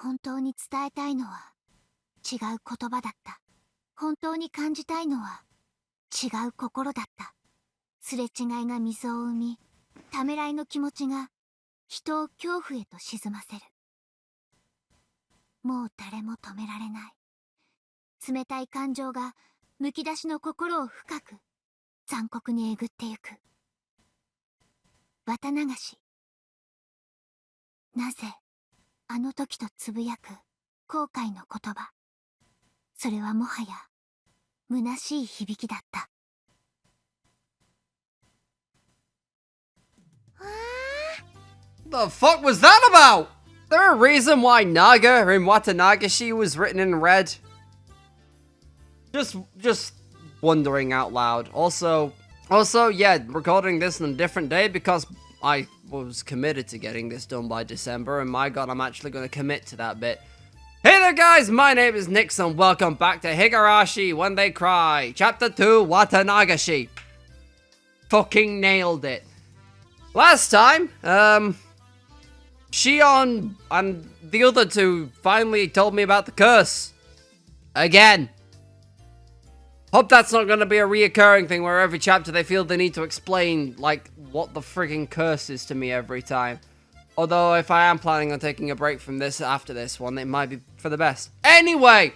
本当に伝えたいのは違う言葉だった。本当に感じたいのは違う心だった。すれ違いが溝を生み、ためらいの気持ちが人を恐怖へと沈ませる。もう誰も止められない。冷たい感情がむき出しの心を深く残酷にえぐってゆく。綿流し。なぜあの時とつぶやく後悔の言葉。それはもはや虚しい響きだった。The fuck was that about? Is there a reason why Naga in Watanagashi was written in red? Just wondering out loud. Also, yeah, recording this on a different day because I was committed to getting this done by December, and my god, I'm actually going to commit to that bit. Hey there guys, my name is Nix and welcome back to Higurashi When They Cry, Chapter 2, Watanagashi. Fucking nailed it. Last time, Shion and the other two finally told me about the curse. Again. Hope that's not going to be a reoccurring thing where every chapter they feel they need to explain, like, what the frigging curse is to me every time. Although, if I am planning on taking a break from this after this one, it might be for the best. Anyway,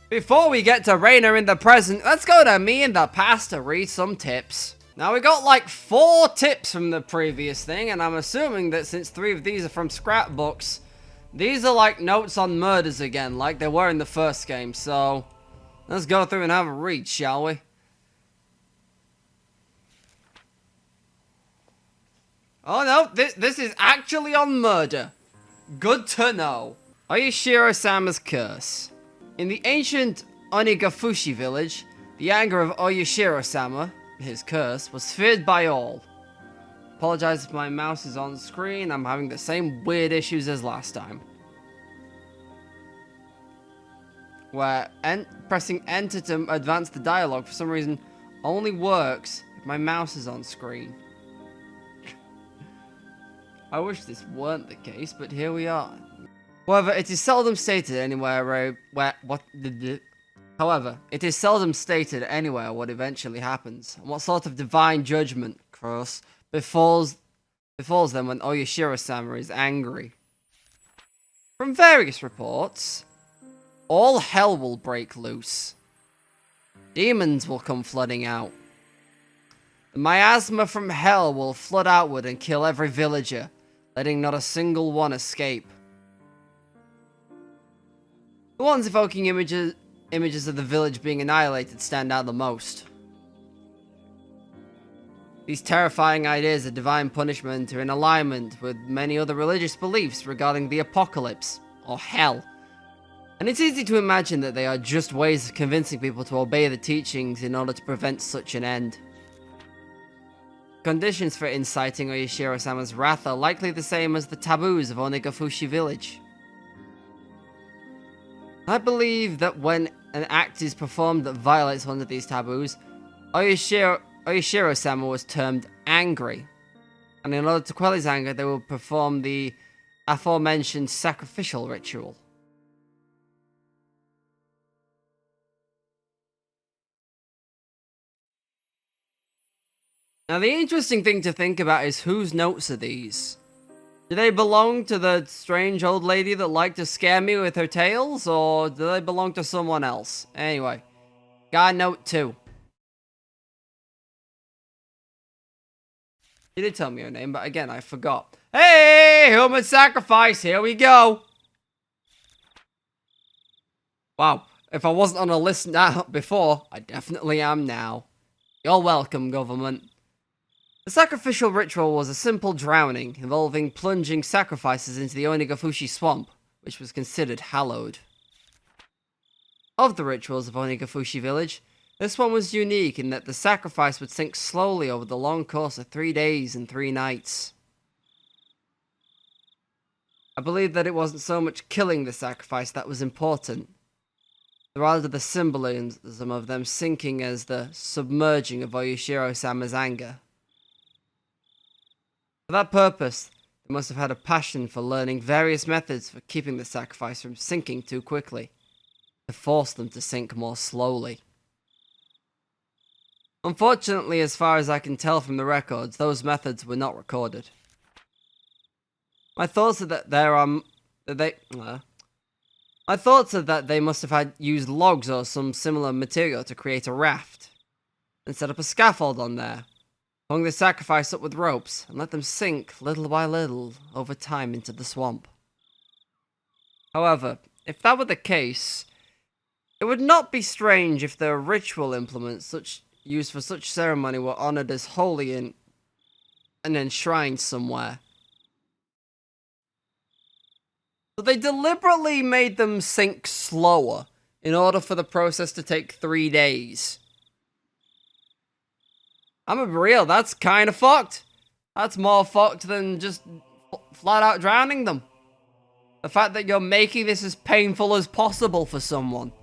before we get to Reina in the present, let's go to me in the past to read some tips. Now, we got like 4 tips from the previous thing, and I'm assuming that since 3 of these are from scrapbooks, these are like notes on murders again, like they were in the first game, so let's go through and have a read, shall we? Oh no, this is actually on murder. Good to know. Oyashiro-sama's curse. In the ancient Onigafushi village, the anger of Oyashiro-sama, his curse, was feared by all. Apologize if my mouse is on screen, I'm having the same weird issues as last time. Where pressing enter to advance the dialogue for some reason only works if my mouse is on screen. I wish this weren't the case, but here we are. However, it is seldom stated anywhere it is seldom stated anywhere what eventually happens, and what sort of divine judgment, curse, befalls them when Oyashiro-sama is angry. From various reports, all hell will break loose. Demons will come flooding out. The miasma from hell will flood outward and kill every villager, letting not a single one escape. The ones evoking images of the village being annihilated stand out the most. These terrifying ideas of divine punishment are in alignment with many other religious beliefs regarding the apocalypse, or hell. And it's easy to imagine that they are just ways of convincing people to obey the teachings in order to prevent such an end. Conditions for inciting Oyashiro-sama's wrath are likely the same as the taboos of Onigafushi village. I believe that when an act is performed that violates one of these taboos, Oyashiro-sama was termed angry, and in order to quell his anger, they will perform the aforementioned Sacrificial Ritual. Now, the interesting thing to think about is whose notes are these? Do they belong to the strange old lady that liked to scare me with her tales, or do they belong to someone else? Anyway, got note 2. She did tell me her name, but again, I forgot. Hey, human sacrifice, here we go! Wow, if I wasn't on a list now before, I definitely am now. You're welcome, government. The sacrificial ritual was a simple drowning, involving plunging sacrifices into the Onigafushi swamp, which was considered hallowed. Of the rituals of Onigafushi village, this one was unique in that the sacrifice would sink slowly over the long course of 3 days and 3 nights. I believe that it wasn't so much killing the sacrifice that was important, rather the symbolism of them sinking as the submerging of Oyashiro-sama's anger. For that purpose, He must have had a passion for learning various methods for keeping the sacrifice from sinking too quickly, to force them to sink more slowly. Unfortunately, as far as I can tell from the records, those methods were not recorded. My thoughts are that they must have had used logs or some similar material to create a raft, and set up a scaffold on there, hung the sacrifice up with ropes, and let them sink little by little over time into the swamp. However, if that were the case, it would not be strange if the ritual implements used for such ceremony were honored as holy and enshrined somewhere. So they deliberately made them sink slower in order for the process to take 3 days. I'm gonna be real, that's kind of fucked. That's more fucked than just flat out drowning them. The fact that you're making this as painful as possible for someone.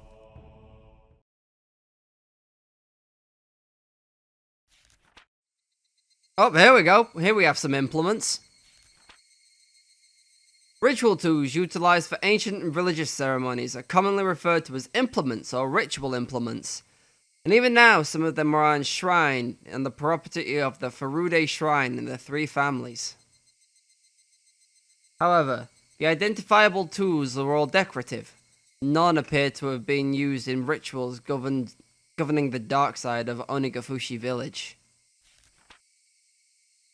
Oh, here we go. Here we have some implements. Ritual tools utilized for ancient and religious ceremonies are commonly referred to as implements or ritual implements. And even now, some of them are enshrined in the property of the Furude Shrine and the 3 families. However, the identifiable tools are all decorative. None appear to have been used in rituals governing the dark side of Onigafushi village.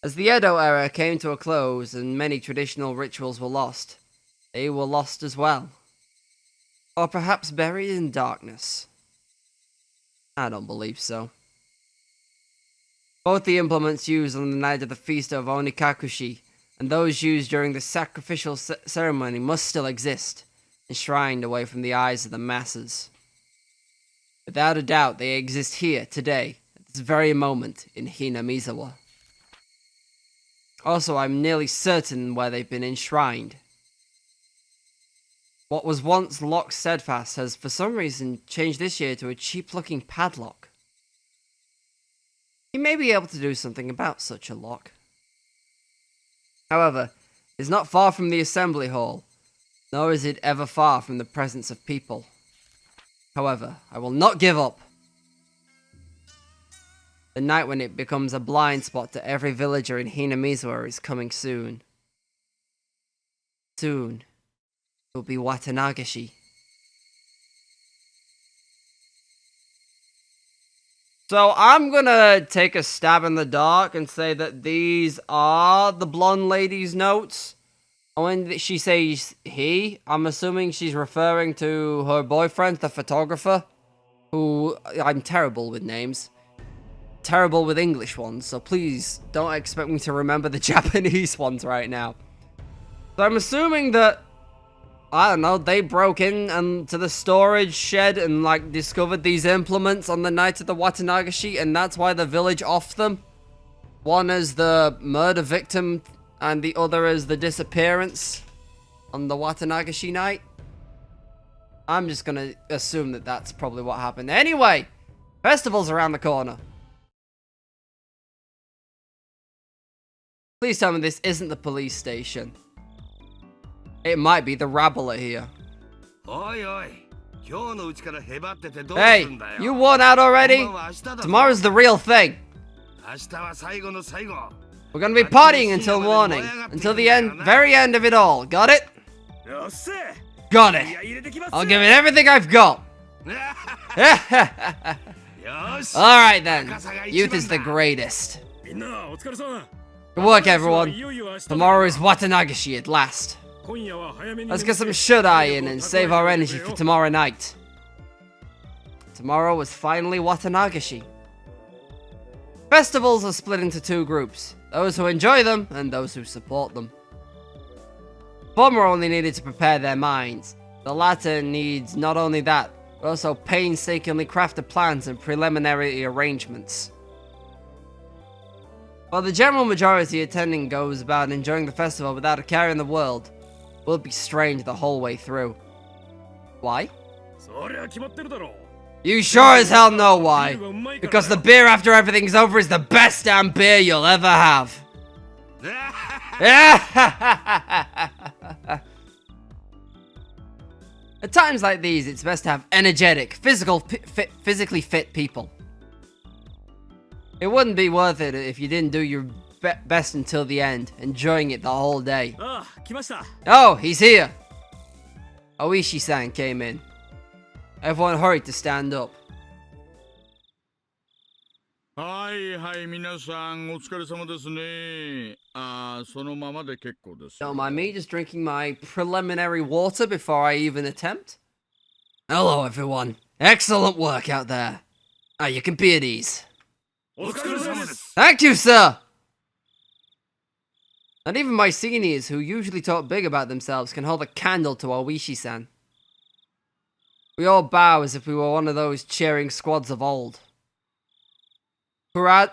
As the Edo era came to a close and many traditional rituals were lost, they were lost as well. Or perhaps buried in darkness. I don't believe so. Both the implements used on the night of the feast of Onikakushi and those used during the sacrificial ceremony must still exist, enshrined away from the eyes of the masses. Without a doubt, they exist here, today, at this very moment, in Hinamizawa. Also, I'm nearly certain where they've been enshrined. What was once locked steadfast has, for some reason, changed this year to a cheap-looking padlock. You may be able to do something about such a lock. However, it is not far from the assembly hall, nor is it ever far from the presence of people. However, I will not give up. The night when it becomes a blind spot to every villager in Hinamizawa is coming soon. Soon, it will be Watanagashi. So I'm gonna take a stab in the dark and say that these are the blonde lady's notes. And when she says he, I'm assuming she's referring to her boyfriend, the photographer, who, I'm terrible with names. Terrible with English ones, so please don't expect me to remember the Japanese ones right now. So I'm assuming that, I don't know, they broke in and to the storage shed and like discovered these implements on the night of the Watanagashi, and that's why the village offed them. One as the murder victim and the other as the disappearance on the Watanagashi night. I'm just gonna assume that that's probably what happened. Anyway, festival's around the corner. Please tell me this isn't the police station. It might be the rabble are here. Hey, you worn out already? Tomorrow's the real thing. We're gonna be partying until morning. Until the end, very end of it all. Got it? Got it. I'll give it everything I've got. Alright then. Youth is the greatest. Good work, everyone. Tomorrow is Watanagashi at last. Let's get some shut-eye in and save our energy for tomorrow night. Tomorrow is finally Watanagashi. Festivals are split into 2 groups. Those who enjoy them and those who support them. Former only needed to prepare their minds. The latter needs not only that, but also painstakingly crafted plans and preliminary arrangements. While the general majority attending goes about enjoying the festival without a care in the world, it will be strange the whole way through. Why? You sure as hell know why. Because the beer after everything's over is the best damn beer you'll ever have. At times like these, it's best to have energetic, physically fit people. It wouldn't be worth it if you didn't do your best until the end, enjoying it the whole day. Oh, he's here! Oishi-san came in. Everyone hurried to stand up. はいはい、皆さんお疲れ様ですね。そのままで結構です。 Don't mind me just drinking my preliminary water before I even attempt. Hello, everyone. Excellent work out there. You can be at ease. お疲れ様です。 Thank you, sir! Not even my seniors, who usually talk big about themselves, can hold a candle to Oishi-san. We all bow as if we were one of those cheering squads of old. Kuraudo?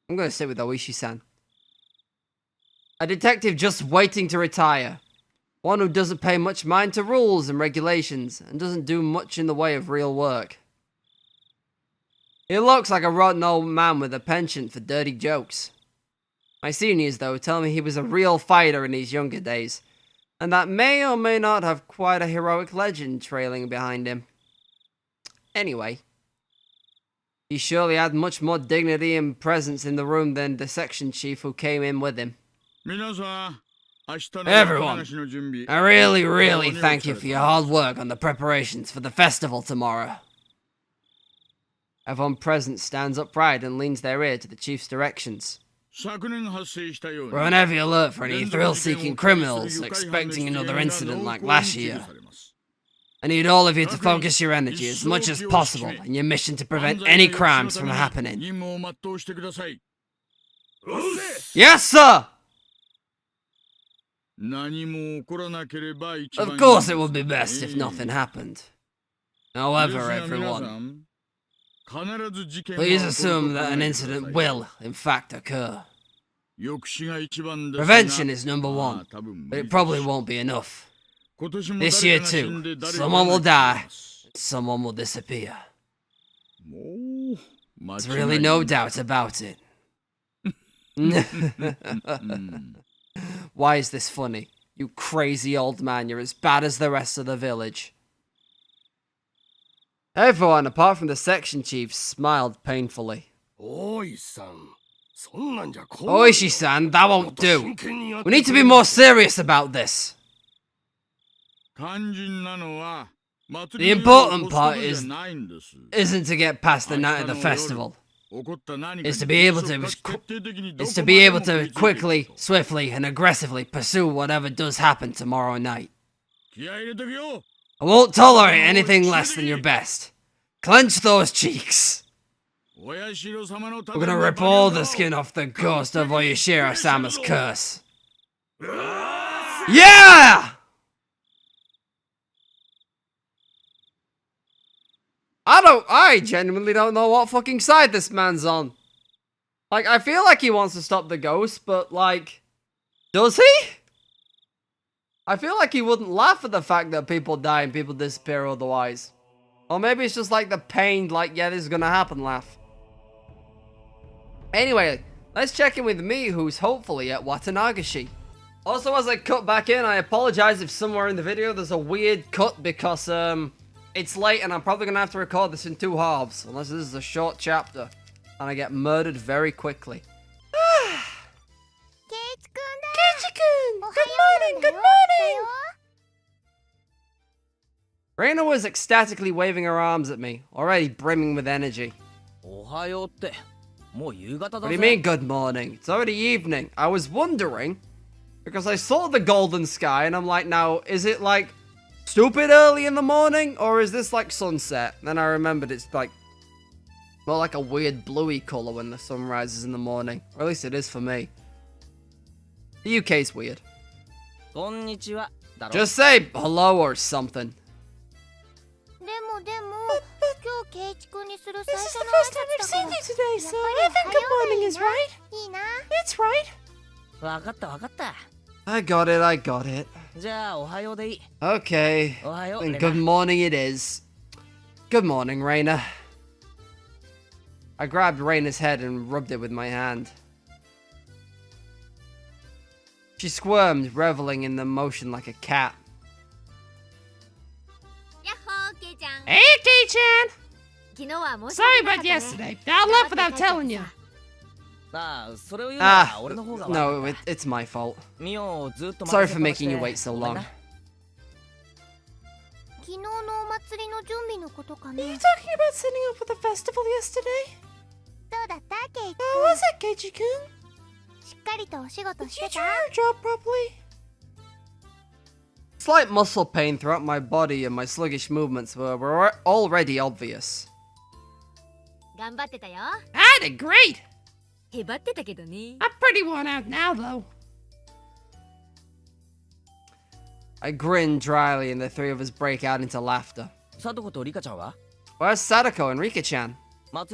I'm gonna sit with Oishi-san. A detective just waiting to retire. One who doesn't pay much mind to rules and regulations, and doesn't do much in the way of real work. He looks like a rotten old man with a penchant for dirty jokes. My seniors, though, tell me he was a real fighter in his younger days, and that may or may not have quite a heroic legend trailing behind him. Anyway, he surely had much more dignity and presence in the room than the section chief who came in with him. Everyone, I really thank you for your hard work on the preparations for the festival tomorrow. Everyone present stands upright and leans their ear to the chief's directions. We're on heavy alert for any thrill-seeking criminals expecting another incident like last year. I need all of you to focus your energy as much as possible in your mission to prevent any crimes from happening. Yes, sir! Of course it would be best if nothing happened. However, everyone, please assume that an incident will, in fact, occur. Prevention is number one, but it probably won't be enough. This year too, someone will die, someone will disappear. There's really no doubt about it. Why is this funny? You crazy old man, you're as bad as the rest of the village. Everyone, apart from the section chief, smiled painfully. Oishi-san, that won't do. We need to be more serious about this. The important part isn't to get past the night of the festival. It's to be able to quickly, swiftly, and aggressively pursue whatever does happen tomorrow night. I won't tolerate anything less than your best. Clench those cheeks. We're gonna rip all the skin off the ghost of Oyashiro-sama's curse. Yeah! I genuinely don't know what fucking side this man's on. Like, I feel like he wants to stop the ghost, but like, does he? I feel like he wouldn't laugh at the fact that people die and people disappear otherwise. Or maybe it's just like the pained, like, yeah, this is gonna happen laugh. Anyway, let's check in with me, who's hopefully at Watanagashi. Also, as I cut back in, I apologize if somewhere in the video there's a weird cut because, it's late and I'm probably gonna have to record this in 2 halves, unless this is a short chapter, and I get murdered very quickly. Keiichi-kun! Good morning! Reina was ecstatically waving her arms at me, already brimming with energy. What do you mean, good morning? It's already evening. I was wondering, because I saw the golden sky, and I'm like, now, is it like stupid early in the morning, or is this like sunset? Then I remembered it's like more like a weird bluey color when the sun rises in the morning, or at least it is for me. The UK's weird. Just say hello or something. This is the first time we've seen you today, so I think good morning is right. It's right. I got it. Okay, then good morning it is. Good morning, Reina. I grabbed Reina's head and rubbed it with my hand. She squirmed, reveling in the motion like a cat. Hey, Kei-chan! Sorry about yesterday. I left without telling you. No, it's my fault. Sorry for making you wait so long. Are you talking about setting up for the festival yesterday? How was it, Keiichi-kun? Did you do your job properly? Slight muscle pain throughout my body and my sluggish movements were already obvious. I did great! I'm pretty worn out now, though. I grinned dryly and the three of us break out into laughter. Where's Sadako and Rika-chan? Are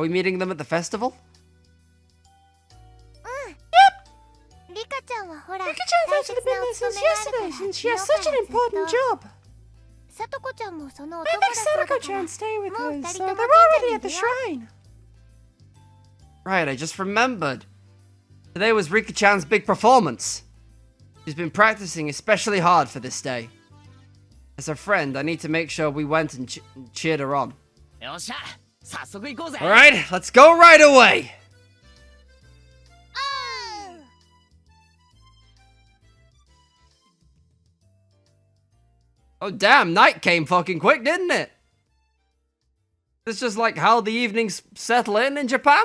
we meeting them at the festival? Rika-chan's actually been there since yesterday, since she has such an important job. I make Sadako-chan stay with her, so they're already at the shrine. Right, I just remembered. Today was Rika-chan's big performance. She's been practicing especially hard for this day. As a friend, I need to make sure we went and cheered her on. Alright, let's go right away! Oh damn, night came fucking quick, didn't it? It's just like how the evenings settle in Japan.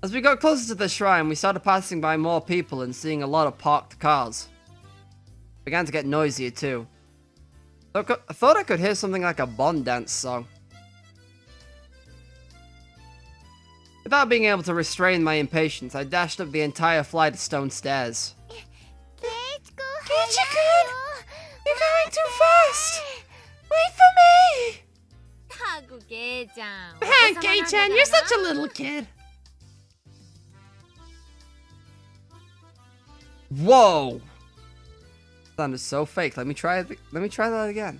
As we got closer to the shrine, we started passing by more people and seeing a lot of parked cars. It began to get noisier too. I thought I could hear something like a Bond dance song. Without being able to restrain my impatience, I dashed up the entire flight of stone stairs. Keiichi-kun! You're going too fast! Wait for me! Hey, Kei-chan, you're such a little kid. Whoa! That is so fake. Let me try that again.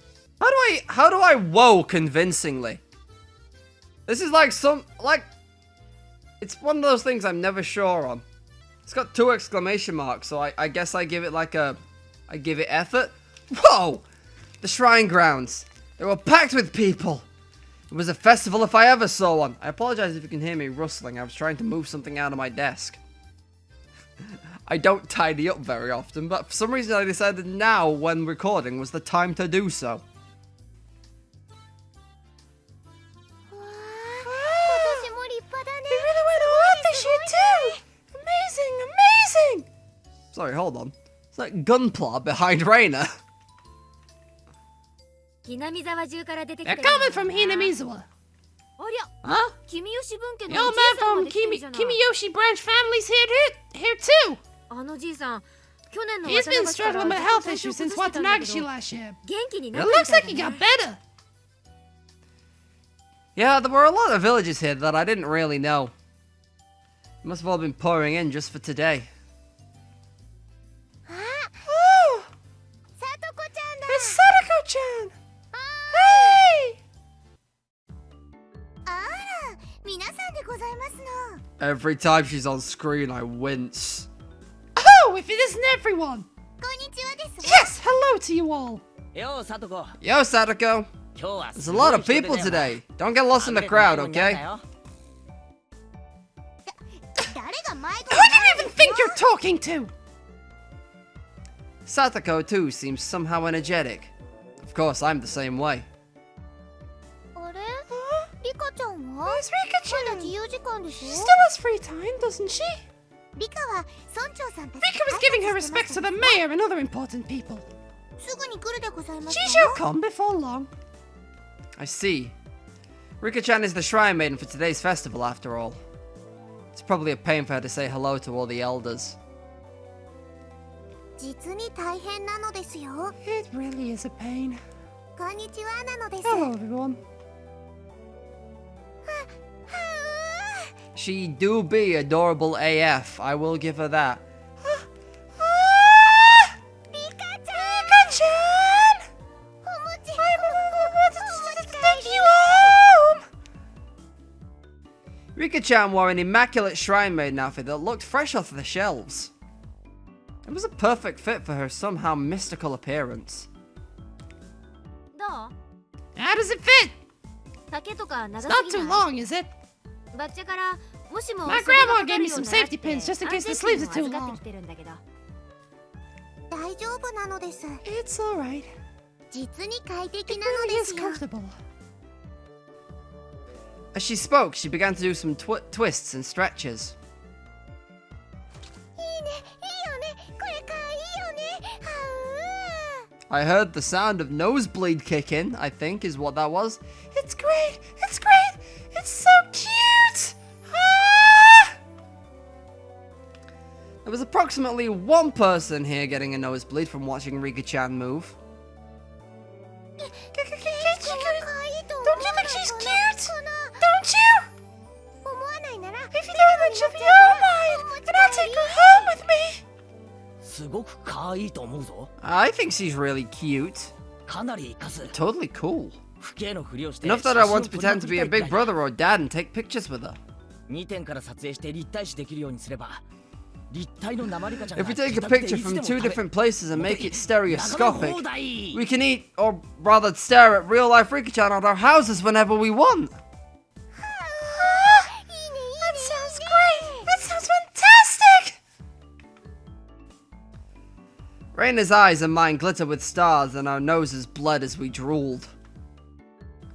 How do I whoa convincingly? This is like it's one of those things I'm never sure on. It's got 2 exclamation marks, so I guess I give it I give it effort. Whoa! The shrine grounds. They were packed with people. It was a festival if I ever saw one. I apologize if you can hear me rustling. I was trying to move something out of my desk. I don't tidy up very often, but for some reason I decided now, when recording, was the time to do so. They really went all out this year too! Amazing! Sorry, hold on. It's like gunpla behind Reina. They're coming from Hinamizawa. Huh? The old man from Kimiyoshi branch family's here too. He's been struggling with health issues since Watanagashi last year. It looks like he got better. Yeah, there were a lot of villages here that I didn't really know. They must have all been pouring in just for today. Oh! It's Sadako-chan! Hey! Every time she's on screen, I wince. Oh, if it isn't everyone! Yes, hello to you all! Yo, Sadako! There's a lot of people today. Don't get lost in the crowd, okay? Who do you even think you're talking to? Satoko, too, seems somehow energetic. Of course, I'm the same way. Where's Rika-chan? She still has free time, doesn't she? Rika was giving her respects to the mayor and other important people. She shall come before long. I see. Rika-chan is the shrine maiden for today's festival, after all. It's probably a pain for her to say hello to all the elders. It really is a pain. Hello, everyone. She do be adorable AF, I will give her that. Rika-chan! Rika-chan wore an immaculate shrine maiden outfit that looked fresh off the shelves. It was a perfect fit for her somehow mystical appearance. How does it fit? It's not too long, is it? My grandma gave me some safety pins just in case the sleeves are too long. 大丈夫なのです。 It's alright. 実に快適 It なの really で is すよ。 comfortable. As she spoke, she began to do some twists and stretches. いいね、いいよね、これかいいよね。は I heard the sound of nosebleed kick in, I think is what that was. It's great! It's great! It's so cute! Ah! There was approximately one person here getting a nosebleed from watching Rika-chan move. Don't you think she's cute? Don't you? 思わないなら、 If you don't, then she'll be all mine, and I'll take her home with me. すごく可愛いと思うぞ。 I think she's really cute. かなり活かす。 Totally cool. 不敬のふりをして Enough that I want to pretend to be a big brother or dad and take pictures with her. 2点から撮影して立体視できるようにすれば、立体の生リカちゃん If が we take a picture from two different places and make it stereoscopic, 放題 we can eat, or rather stare at real life Rika-chan at our houses whenever we want. That sounds great! That sounds fantastic! Raina's eyes and mine glittered with stars and our noses bled as we drooled.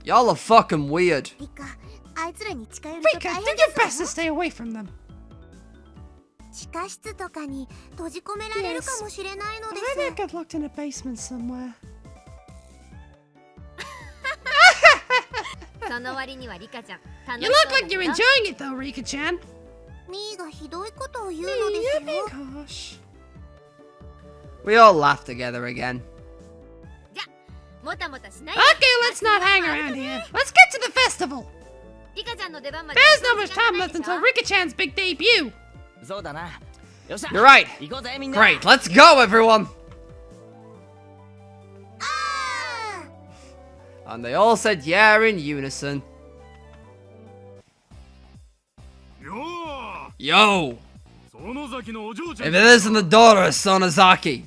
Y'all are fucking weird. リカ、あいつらに近寄ると Rika, 大 do 変 your で best す to よ。 stay away from them. 地下室とかに閉じ込められるかもしれないので I す。 might get locked in a basement somewhere. その割にはリカちゃん楽 You し look そう like だ you're な enjoying it though, Rika-chan. ミーがひどいことを言うのですよ。 Gosh. We all laughed together again. もたもたしないで Okay, let's not hang around here. Let's get to the festival. リカちゃんの出番まで There's not much 時間 time がない left でしょ until Rika-chan's big debut. そうだな。よっしゃ。 You're right. 行こうぜみんな。 Great, let's go, everyone! あ And they all said yeah in unison. よー Yo! 園崎のお嬢ちゃ If ん it isn't the daughter of Sonozaki.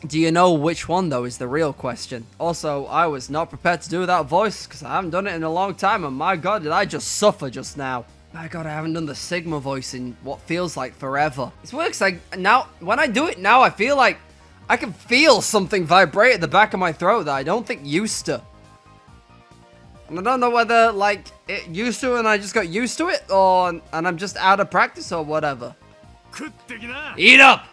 Do you know which one, though, is the real question. Also, I was not prepared to do that voice, because I haven't done it in a long time, and my god, did I just suffer just now. My god, I haven't done the Sigma voice in what feels like forever. It's weird, because now, when I do it now, I feel like I can feel something vibrate at the back of my throat that I don't think used to. And I don't know whether, like, it used to and I just got used to it, or and I'm just out of practice or whatever. 食ってきな Eat up!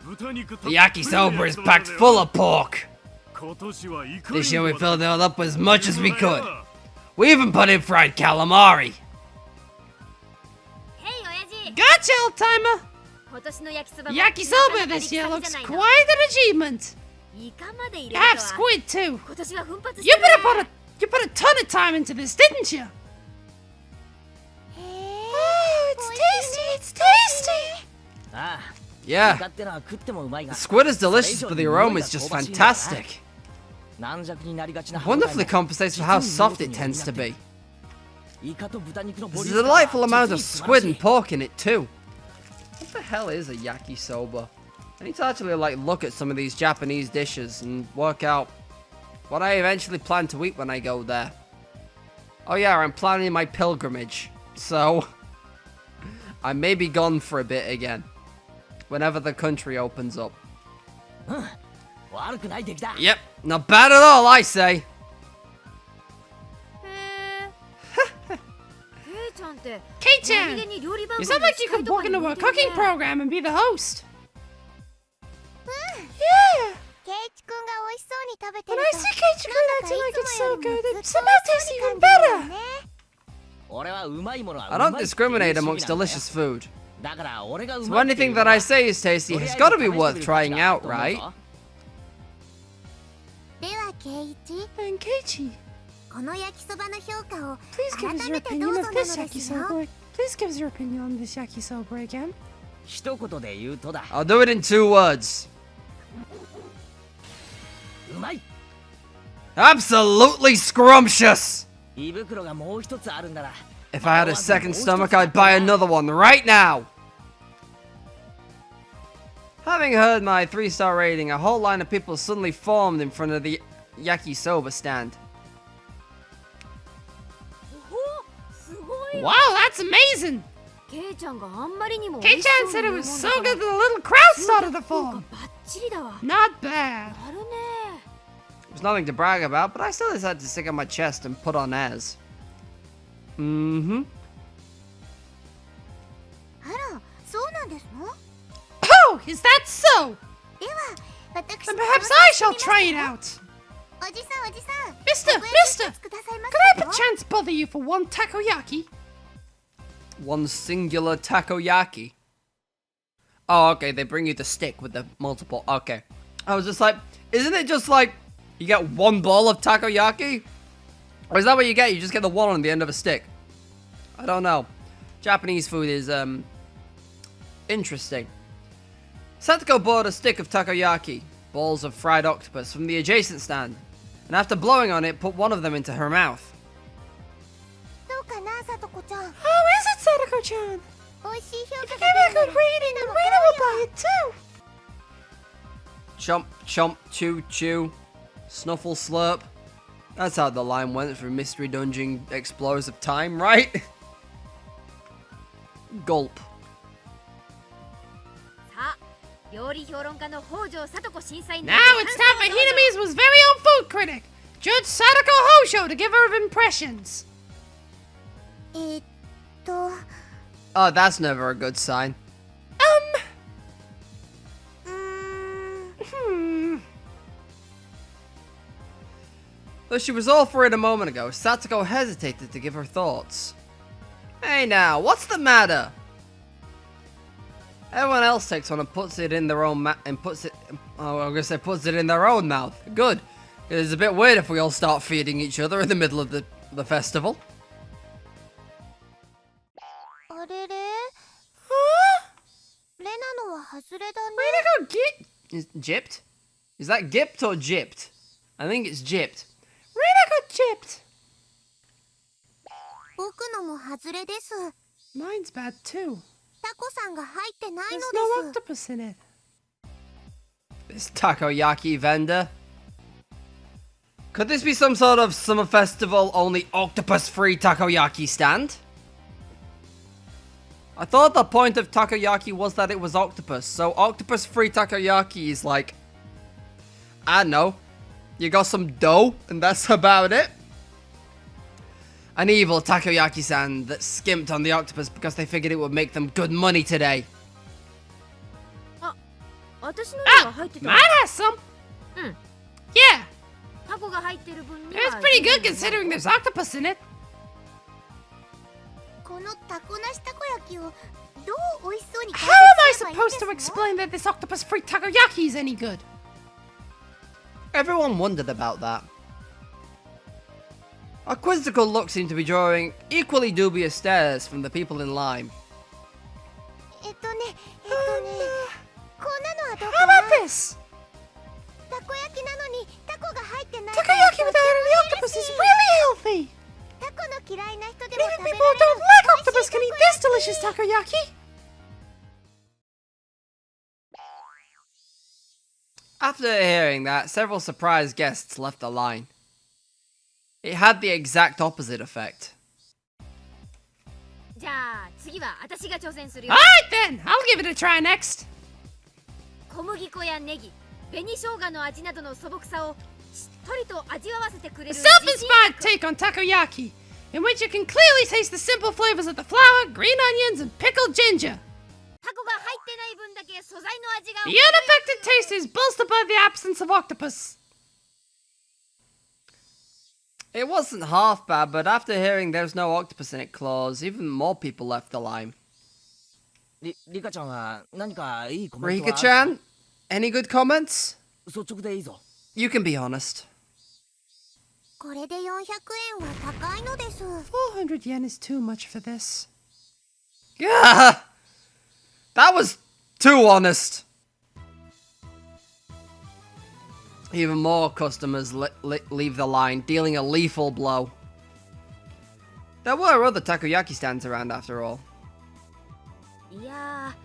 豚肉 The yakisoba is packed full of pork. 今年はイク This year we filled it all up as much as we could. We even put in fried calamari. ヘイ親父 Gotcha, old timer. 今年の焼きそばも Yakisoba なかなか this year 立派 looks じゃない quite の an achievement. イカまで入 You れる have とは squid too. 今年は奮発し You てる put a ton of time into this, didn't you? へえ。 Oh, it's tasty. It's tasty. ああ。イ Yeah, カってのは食ってもうまいが。 the squid is delicious, but the aroma is just fantastic. 軟弱になりがちな Wonderfully compensates for how soft it tends to be. イカと豚肉のボ There's リュ a ーム感は delightful amount 実 of に素晴 squid らし and い pork in it too. What the hell is a yakisoba? I need to actually like look at some of these Japanese dishes and work out what I eventually plan to eat when I go there. Oh yeah, I'm planning my pilgrimage, so I may be gone for a bit again. Whenever the country opens up. 悪くない出来だ。 Yep, not bad at all, I say. へえケイちゃんって Kei-chan, 何気に料理番 you 組 sound の like 司 you 会 could とか walk に into 向 a いてる cooking ね program and be the host. ケイチくんが美味しそうに食べて When る I と see Keiichi-kun なんだ acting かい like つ it's も so よりも good, ずっ it と somehow 美 tastes 味しい even 感じだよ better. ね。俺はうまいものは I うまい don't っていう discriminate 主義 amongst なんだよ。 delicious food. だから俺がう So まいってい anything うの that は I say is tasty とりあえ has ず got to be 試してみ worth る価値 trying が out, と思う right? ぞ。ではケイチ、 And Keiichi, この焼きそばの評価を please give us 改 your めてど opinion うぞ of なの this ですよ。 yakisoba. Please give us your opinion on this yakisoba again. 一言で言うとだ。 I'll do it in 2 words. うまい。 Absolutely scrumptious! 胃袋がもう一つあるんだな。If I had a second stomach, I'd buy another one right now. Having heard my 3-star rating, a whole line of people suddenly formed in front of the yakisoba stand. すごい Wow, that's amazing! ケイちゃんがあんまりにも K-chan said it was so good that a little crowd started to 効果 form. バッチリだわ Not bad. なるね There's nothing to brag about, but I still decided to stick on my chest and put on airs. Mm-hmm. あら、そうなんですの？ Oh, is that so? では、私 Then perhaps I shall try it out. おじさん、おじさん。 Mister, ここへ mister, くださいま could せ I perchance bother you for one takoyaki? One singular takoyaki. Oh, okay, they bring you the stick with the multiple. Okay. I was just like, isn't it just like you get one ball of takoyaki? Or is that what you get? You just get the one on the end of a stick? I don't know. Japanese food is, interesting. Satoko bought a stick of takoyaki, balls of fried octopus, from the adjacent stand, and after blowing on it, put one of them into her mouth. どうかな、さとこちゃん。 Oh, is it Sadako-chan? 美味しい評 If 価 you が give it a 出 good るなら rating, then Rena will buy it too. Chomp, chomp, chew, chew. Snuffle, slurp. That's how the line went for Mystery Dungeon Explorers of Time, right? Gulp. さあ料理評論家の北条聡子審査員 Now it's time for Hinami's was very own food critic, Judge Sadako Hosho, to give her impressions. と、 Oh, that's never a good sign. うーん、 Hmm. Though she was all for it a moment ago, Satoko hesitated to give her thoughts. Hey now, what's the matter? Everyone else takes one and puts it in their own puts it in their own mouth. Good. It's a bit weird if we all start feeding each other in the middle of the festival. あれれ Huh? レナのは外れだね。 Rena got get. Is gypped? Is that gipped or gypped? I think it's gypped. Rena got gypped. 僕のも外れです。 Mine's bad too. タコさんが入ってない There's の no です。 octopus in it. This takoyaki vendor. Could this be some sort of summer festival only octopus free takoyaki stand? I thought the point of takoyaki was that it was octopus, so octopus free takoyaki is like, I don't know, you got some dough and that's about it. An evil takoyaki stand that skimped on the octopus because they figured it would make them good money today. 私のには Ah, 入ってた mine has some. Mm. Yeah, タコが入ってる分に it's は pretty good considering there's octopus in it. このタコなしたこ焼きをどう美味しそうに How am I 解説すればいいん supposed to ですの explain that this octopus-free takoyaki is any good? Everyone wondered about that. A quizzical look seemed to be drawing equally dubious stares from the people in line. こんなのはどう How かな about this? たこ焼きなのにタコが入ってない Takoyaki without any octopus is really healthy. タコの嫌いな人でも Even 食べ people ら who れる don't like 美味 octopus しい can eat たこ this delicious takoyaki. After hearing that, several surprised guests left the line. It had the exact opposite effect. じゃあ次は私が挑戦するよ Alright then, I'll give it a try next. 小麦粉やネギ紅生姜の味などの素朴さをしっとりと味わわせてくれ A る self-inspired take on takoyaki, in which you can clearly taste the simple flavors of the flour, green onions, and pickled ginger. タコが入ってない分だけ素材の味が The unaffected taste is bolstered by the absence of octopus. It wasn't half bad, but after hearing there's no octopus in it clause, even more people left the line. リカちゃんは何かいいコメントは Rika-chan, any good comments? 率直でいいぞ You can be honest. これで400円は高いのです 400 yen is too much for this. Gah! That was too honest. Even more customers leave the line, dealing a lethal blow. There were other takoyaki stands around after all. いやー、なん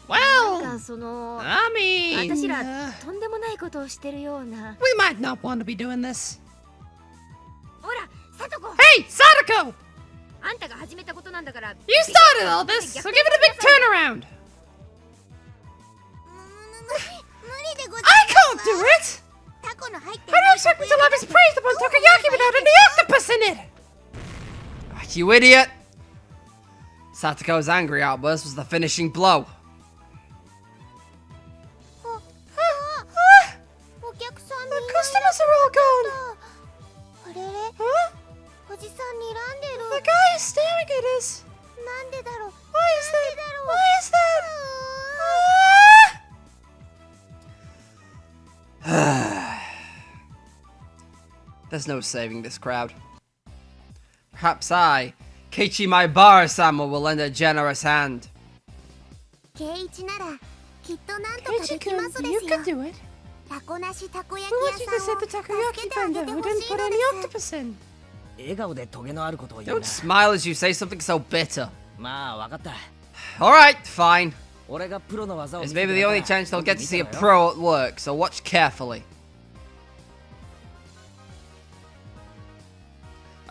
Well, かその I mean, 私らとんでもないことをしてるような。 we might not want to be doing this. ほら、サトコ、 Hey, Sadako! あんたが始めたことなんだから。 You started all this, so give it a big turnaround. 無理でござい I ます can't do it! タコの入って I don't expect to love his praise upon takoyaki without any octopus in it! You idiot! Satoko's angry outburst was the finishing blow. お客さん The に customers are all gone! あれれ Huh? おじさん睨んで The る guy is staring at us. なんでだろう Why is that? Why is that? There's no saving this crowd. Perhaps I, Keiichi Maibara-sama, will lend a generous hand. ケイイチならきっとなんとかできます Keiichi-kun, で you す can よ do it. タコなしたこ焼 We き want you 屋 to さん save を the 助 takoyaki けてあげ vendor て who ほ didn't しい put の any です octopus in. 笑顔でトゲのあることを言う Don't な smile as you say something so bitter. まあ分かった Alright, fine. 俺がプロの技を It's 見せて maybe く the れ only たら chance they'll get to see a 僕見てろよ pro at work, so watch carefully.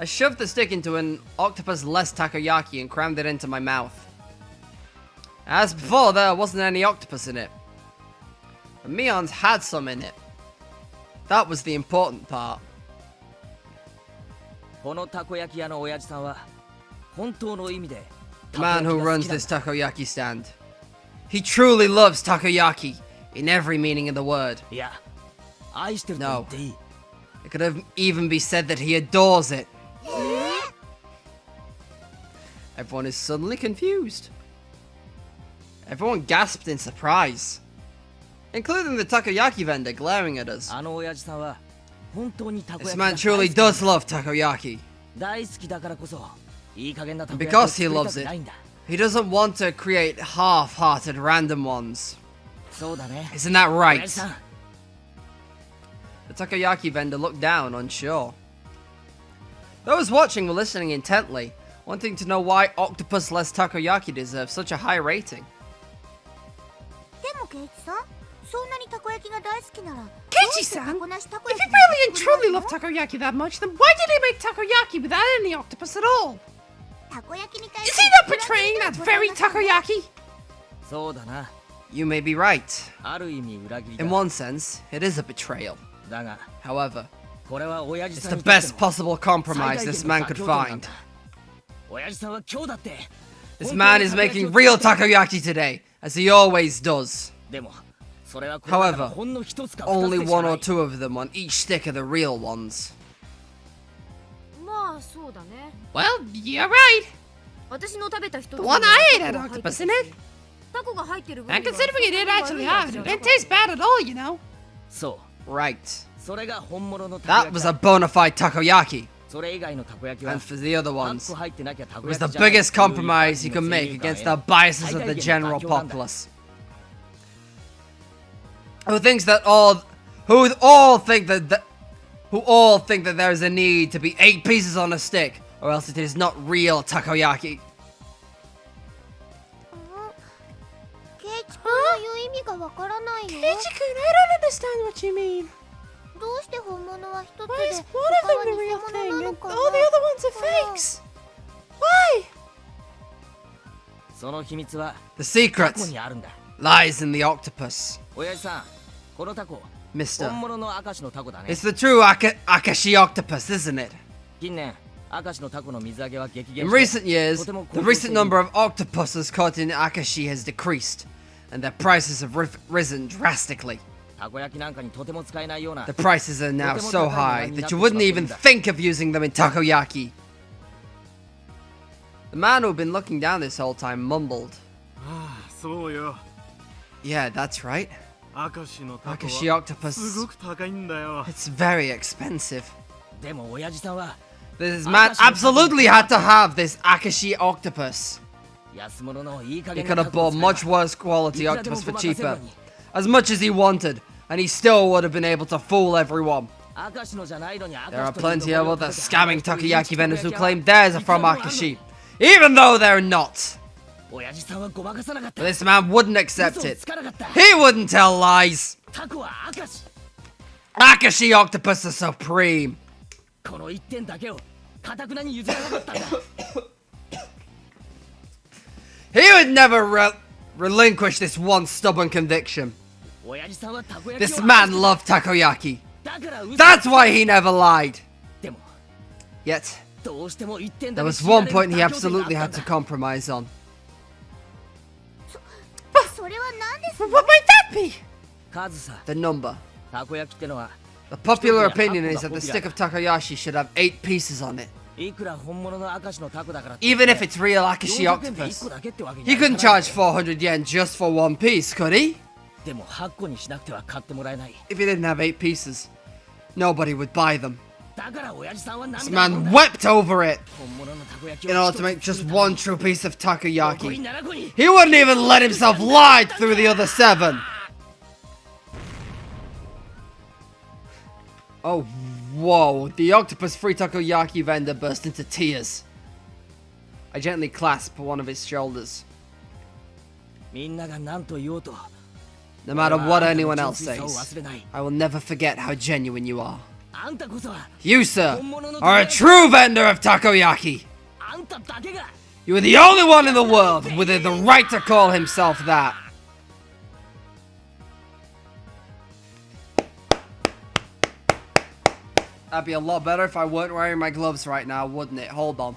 I shoved the stick into an octopus-less takoyaki and crammed it into my mouth. As before, there wasn't any octopus in it. But Mion's had some in it. That was the important part. このたこ焼き屋の親父さんは本当の意味で The man who たこ runs 焼きが好 this きなんだ takoyaki stand. He truly loves takoyaki, in every meaning of the word. いや愛してると言っていい It could have even be said that he adores it. Everyone is suddenly confused. Everyone gasped in surprise, including the takoyaki vendor glaring at us. あの親父さんは本当にたこ This 焼き man が truly 大好 does love takoyaki. き大好きだからこそいい加減なたこ焼き Because を he 作りた loves く it, ないんだ he doesn't want to create half-hearted random ones. そうだね Isn't that 親 right? 父さん The takoyaki vendor looked down, unsure. Those watching were listening intently, wanting to know why octopus-less takoyaki deserves such a high rating. でもケイイチさんそんなにたこ焼きが大好きなら Keiichi-san, どうしてタコなしたこ if 焼 you きなん really て and 作ら truly ない love の takoyaki that much, then why did he make takoyaki without any octopus at all? たこ焼きに対 Is して he not betraying that very takoyaki? そうだな You may be right. ある意味裏切りだ In one sense, it is a betrayal. だが However, これは親父 it's さ the んにとって best も possible 最 compromise 大 this 限の man 妥 could 協点なん find. だ親父さんは今日だって This man is making real takoyaki today, as he always does. でもそれはこの中 However, のほんの一つか only 二つでしか one な or い two of them on each stick are the real ones. まあそうだね。 Well, you're right. 私の食べた一つ The に one は I ate タ had コが入ってる octopus in し it. タコが入ってる分 And には considering it did そん actually なに悪いわ have けじ it, ゃ it なかっ tastes bad at all, you know. そう Right. それが本物のたこ That 焼 was き a だ bona fide takoyaki. それ以外のたこ焼きは And for the other 8 ones, 個入ってなきゃた it こ was 焼 the きじゃない biggest という compromise you 一般 can の make 先入観 against へ the biases of the 最大限の general 妥協なんだ populace. Who thinks that all, who all think that there is a need to be 8 pieces on a stick, or else it is not real takoyaki. ケイイチ君の言う意味がわからないよ Keiichi-kun, I don't understand what you mean. どうして本物は一つ Why is で one 他 of は them 偽 the real 物 thing な and の all か the な other ones are fakes? Why? その秘密は The タ secret コにあるんだ lies in the octopus, 親父さんこのタコ Mister. 本物の明石のタコだね It's the true Akashi octopus, isn't it? 近年明石のタコの水揚げは激減 In して recent years, とても the 高騰 recent している number of octopuses caught in Akashi has decreased, and their prices have risen drastically. たこ焼きなんかにとても使えないような The prices are now so high that you wouldn't even think of using them in takoyaki. The man who had been looking down this whole time mumbled. そうよ Yeah, that's right. 明石のタコ Akashi は octopus. すごく高いんだよ It's very expensive. でも親父さんは This man absolutely had to have this Akashi octopus. 安物のいい加 He 減 could な have タコを bought 使えば much worse quality いくらでも octopus for ごまかせるの cheaper. に As much as he wanted, and he still would have been able to fool everyone. There are plenty of other scamming takoyaki vendors who claim theirs are from Akashi, even though they're not. But this man wouldn't accept it. He wouldn't tell lies. Akashi Octopus is supreme. He would never relinquish this one stubborn conviction. This man loved takoyaki. That's why he never lied. Yet, there was one point he absolutely had to compromise on. What might that be? The number. The popular opinion is that the stick of takoyaki should have 8 pieces on it. Even if it's real Akashi Octopus. He couldn't charge 400 yen just for 1 piece, could he? If he didn't have 8 pieces, nobody would buy them. This man wept over it in order to make just 1 true piece of takoyaki. He wouldn't even let himself lie through the other 7. Oh, whoa. The octopus free takoyaki vendor burst into tears. I gently clasped one of his shoulders. No matter what anyone else says, I will never forget how genuine you are. You, sir, are a true vendor of takoyaki. You are the only one in the world with the right to call himself that. That'd be a lot better if I weren't wearing my gloves right now, wouldn't it? Hold on.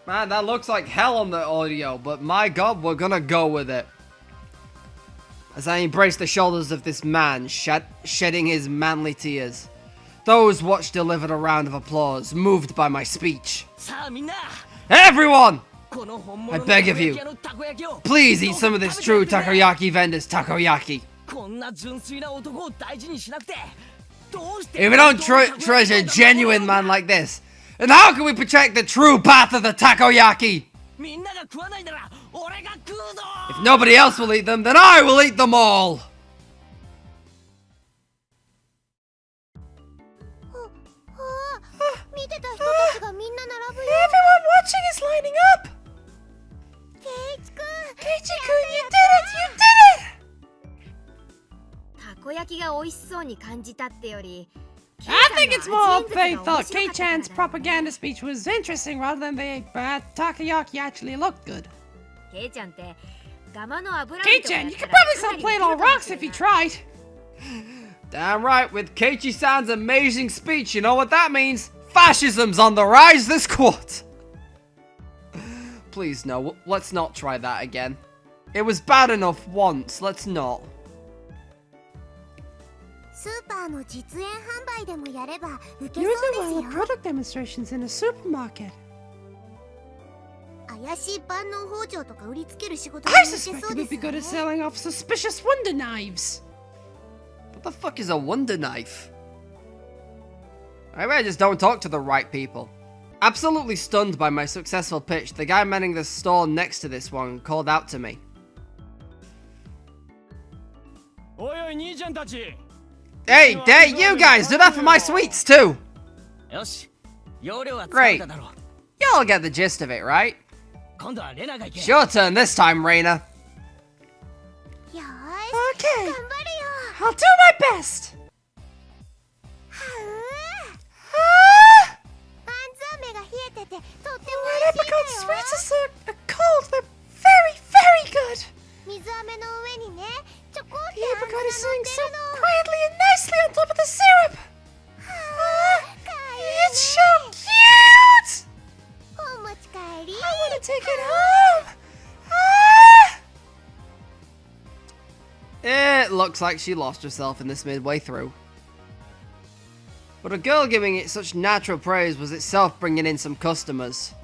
Man, that looks like hell on the audio, but my god, we're gonna go with it. As I embrace the shoulders of this man, shedding his manly tears. Those watched delivered a round of applause, moved by my speech. Everyone! I beg of you, please eat some of this true takoyaki vendor's takoyaki. If we don't treasure a genuine man like this, then how can we protect the true path of the takoyaki? If nobody else will eat them, then I will eat them all! Everyone watching is lining up! Keiichi-kun, you did it! You did it! たこ焼きが美味しそうに感じたってより I think it's more they thought Kei-chan's propaganda speech was interesting rather than the takoyaki actually looked good. Kei-chan, you could probably sell plain old rocks if you tried. Damn right, with Keiichi-san's amazing speech, you know what that means? Fascism's on the rise this quarter. Please no, let's not try that again. It was bad enough once, let's not. You do well at product demonstrations in a supermarket. I suspect you would be good at selling off suspicious wonder knives. What the fuck is a wonder knife? Maybe I just don't talk to the right people. Absolutely stunned by my successful pitch, the guy manning the store next to this one called out to me. Hey, you guys, do that for my sweets too! Great. Y'all get the gist of it, right? It's your turn this time, Reina. Okay, I'll do my best. When apricot sweets are so cold, they're very, very good. The apricot is sitting so quietly and nicely on top of the syrup. It's so cute. I want to take it home. It looks like she lost herself in this midway through. But a girl giving it such natural praise was itself bringing in some customers.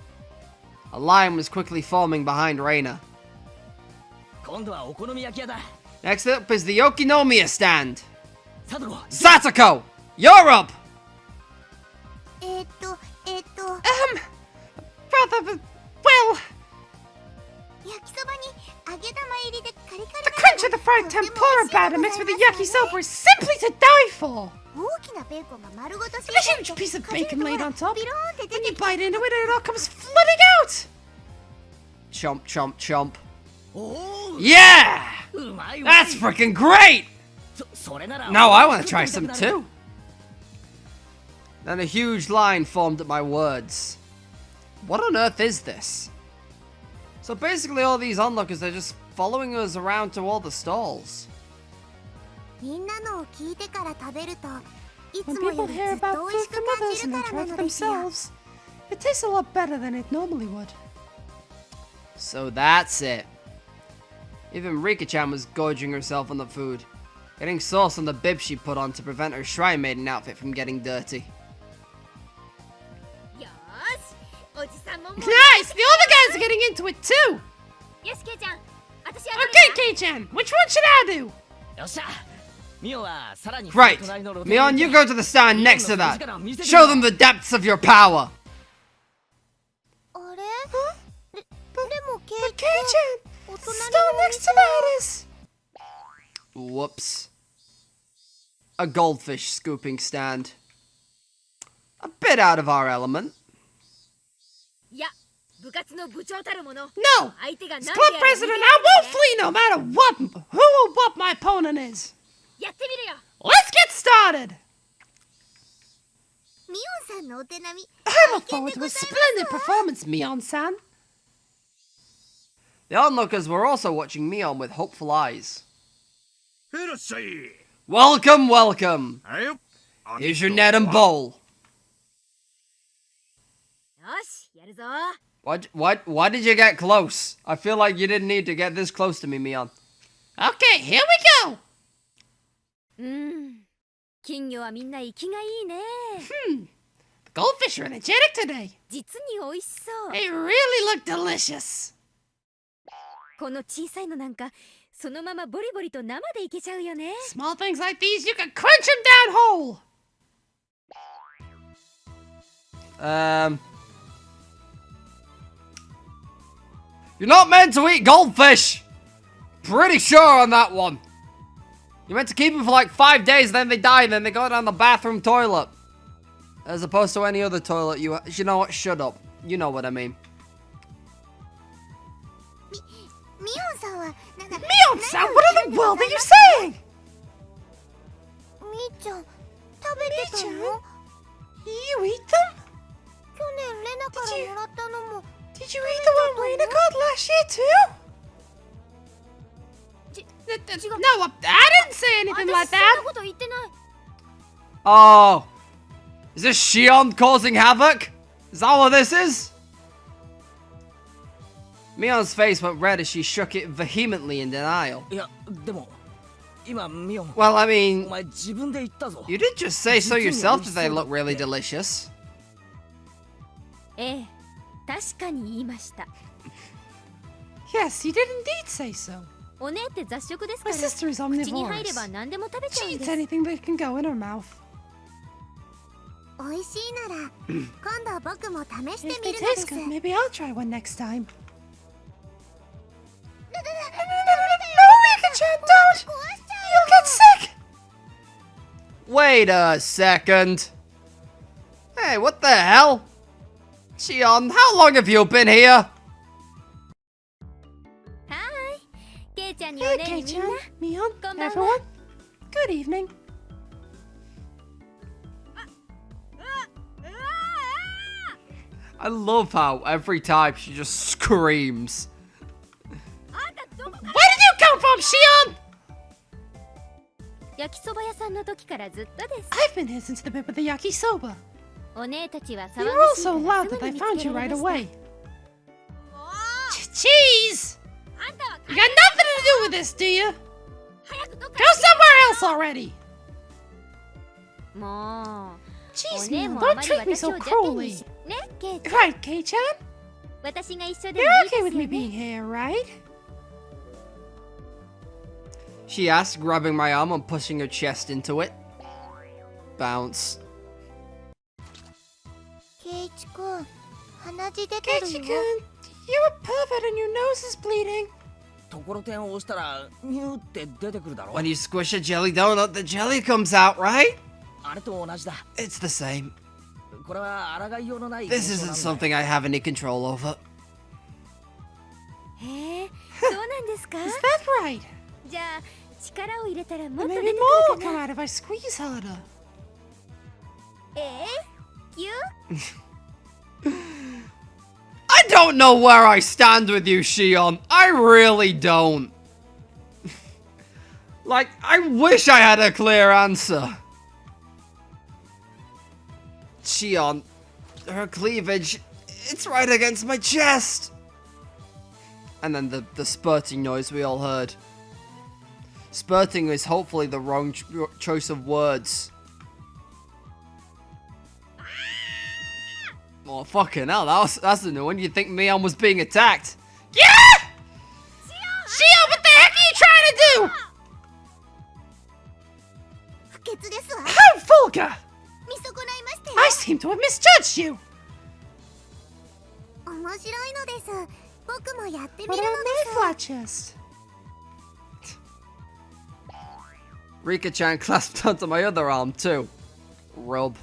A line was quickly forming behind Reina. Next up is the Okinomia Stand. Satoko, you're up! Rather, well... The crunch of the fried fried tempura batter mixed with the yakisoba is simply to die for! 大きなベーコンが丸ごと With a huge piece of bacon laid on top. ビローンって出 When て you きて bite into it, it all comes flooding out! Chomp, chomp, chomp. おお Yeah! うまいうまい That's freaking great! それなら Now I want to try some too. Then a huge line formed at my words. What on earth is this? So basically all these onlookers are just following us around to all the stalls. みんなのを聞いてから食べるとい When つもよ people り hear ずっと about 美味 food しく from 感 others じ and る then から try な for のですよ themselves, it tastes a lot better than it normally would. So that's it. Even Rika-chan was gorging herself on the food, getting sauce on the bib she put on to prevent her shrine maiden outfit from getting dirty. よーしおじさんももう Nice! The other guys are getting into it too! よしケイちゃん私やる Okay, Kei-chan, which one should I do? よっしゃミオはさらに Right, 隣の露店 Mion, に you 行って go to the stand next to ミオの that. 力を見せて Show み them ろ the depths of your power. あれでもケイ Kei-chan, お the 隣 stone のお next 店 to that is... Whoops. A goldfish scooping stand. A bit out of our element. いや部活の部長たるもの No! 相手が As 何 club であれ president, I won't flee no matter what, who or what my opponent is. やってみるよ Let's get started! ミオンさんのお手並み I look forward to a splendid performance, Mion-san. The onlookers were also watching Mion with hopeful eyes. いらっしゃい Welcome, welcome. はいよ Here's your net and bowl. よしやるぞ Why did you get close? I feel like you didn't need to get this close to me, Mion. Okay, here we go! 金魚はみんな息がいいね The goldfish are energetic today. 実に美味しそう They really look delicious. この小さいのなんかそのままボリボリと生でいけちゃうよね Small things like these, you can crunch them down whole. You're not meant to eat goldfish. Pretty sure on that one. You're meant to keep them for like 5 days, then they die, and then they go down the bathroom toilet. As opposed to any other toilet you know what? Shut up. You know what I mean. ミオンさんはなんだ Mion-san, what in the world are you saying? みーちゃん食べてたの You eat them? 去年レナからもらったのも Did you eat the one Rena got last year too? No, I didn't say anything 私 like そん that. なこと言ってない Oh. Is this Shion causing havoc? Is that what this is? Mion's face went red as she shook it vehemently in denial. いやでも今ミオン Well, I お mean, 前自分で言ったぞ you did just say so yourself that they look really delicious. ええ確かに言いました Yes, you did indeed say so. お姉って雑食ですか My ら sister is 口に入れ omnivorous. ば何でも食べちゃう She んで eats す anything that can go in her mouth. 美味しいなら今度僕も試して If み they るのです taste good, maybe I'll try one next time. No, 壊 Rika-chan, don't! しちゃ You'll get sick! Wait a second. Hey, what the hell? Shion, how long have you been here? はーいケイちゃんにお Hey, 礼にみん Kei-chan, な Mion, Konbanwa. everyone. Good evening. I love how every time she just screams. あんたどこか Where did you come from, Shion? 焼きそば屋さんの時からずっとです I've been here since the bit with the yakisoba. お姉たちは You 騒 were が all しい so から loud す that ぐ I に見 found つ you けら right れま away. した Cheese! あんたは You got nothing to do with this, do you? 早くどっか Go somewhere else already! もう Jeez, お姉 Mion, もあ don't まり treat me 私を so 邪険に cruelly. しねケイちゃん Right, Kei-chan? 私が一緒で You're もいいで okay す with よ me ね being here, right? She asked, grabbing my arm and pushing her chest into it. Bounce. ケイチくん鼻血出てる Keiichi-kun, よ you're a pervert and your nose is bleeding. ところてんを押したらニューって出てくるだろ。 When you squish a jelly donut, the jelly comes out, right? あれと同じだ。 It's the same. これは抗いようのない This 現象 isn't なんだよ。 something I have any control over. へえ、そうなんですか。 Is that right? じゃあ力を入れたらもっと Maybe 出て more く will る come かな。 out if I squeeze harder. ぎゅ I don't know where I stand with you, Shion. I really don't. Like, I wish I had a clear answer. Shion, her cleavage, it's right against my chest. And then the spurting noise we all heard. Spurting is hopefully the wrong choice of words. Oh, fucking hell, that's a new one. You'd think Mion was being attacked. Yeah! Shion, what the heck are you trying to do? 不潔ですわ。 How vulgar! 見損ないましたよ。 I seem to have misjudged you. 面白いのです。僕もやってみ Put る on の my です flat chest. Rika-chan clasped onto my other arm too. Rub.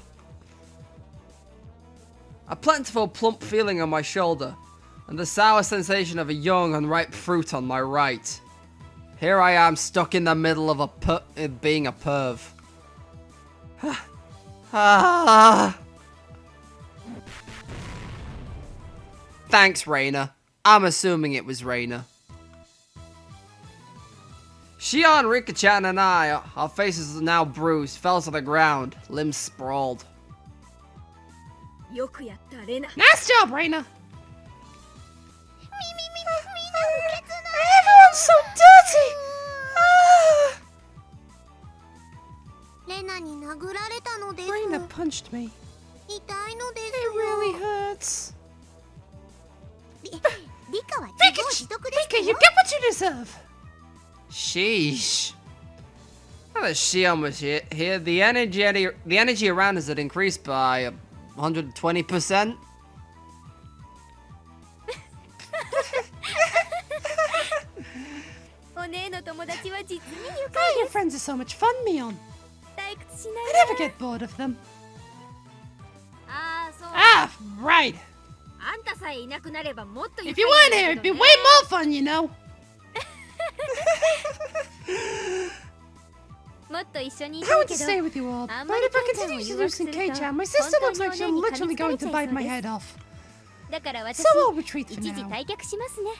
A plentiful plump feeling on my shoulder, and the sour sensation of a young unripe fruit on my right. Here I am stuck in the middle of being a perv. Ah. Thanks, Reina. I'm assuming it was Reina. Shion, Rika-chan, and I, our faces now bruised, fell to the ground, limbs sprawled. よくやったレナ。 Nice job, Reina. みんな不潔な。 Everyone's so dirty. レナに殴られたのです。 Reina punched me. 痛いのです It よ。 really hurts. リカは Rika, 自業自得です Rika, よ you get what you deserve. Sheesh. Now that Shion was here, the energy around us had increased by 120%. お姉の友達は実に愉 Oh, 快 your です。 friends are so much fun, Mion. 退屈しな I い never な。 get bored of them. ああ、そう。 Ah, right. あんたさえいなくなればもっと愉 If 快 you なん weren't だ here, け it'd ど be ね way more fun, you know. もっと一緒にい I たい want け to ど stay with you all, I'm but only if I K-chan continue を seducing 誘惑すると K-chan, my sister looks like 本当 she's にお姉に literally going to 噛みつか bite れ my ちゃい head そう off. だから私 So I'll retreat 一 for 時 now. 退却しますね。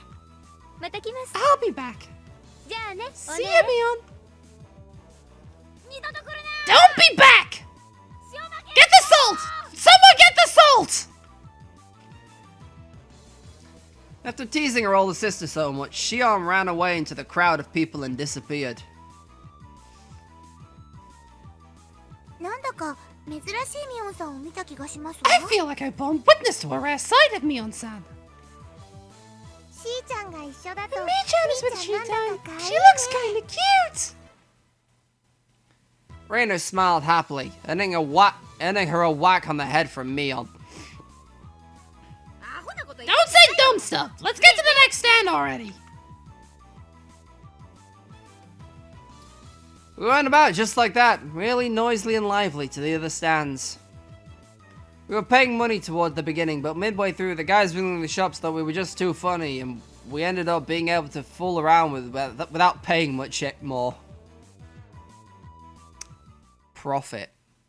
また来ます。 I'll be back. じゃあね、お See 姉 ya, Mion. 二度と来る Don't be back! な。塩負け Get the salt! Someone get the salt! After teasing her older sister so much, Shion ran away into the crowd of people and disappeared. なんだか珍しいミオンさんを見た気がしますわ。 I feel like I've borne witness to a rare sight of Mion-san. しーちゃんが一緒だと When Mi-chan is with みーちゃんなん Shitan, だか可愛い she ね looks kinda cute. Reina smiled happily, earning her a whack on the head from Mion. アホなこと言 Don't って say dumb stuff. Let's get to the next stand already. We went about just like that, really noisily and lively to the other stands. We were paying money toward the beginning, but midway through, the guys running the shops thought we were just too funny, and we ended up being able to fool around without paying much more. Profit.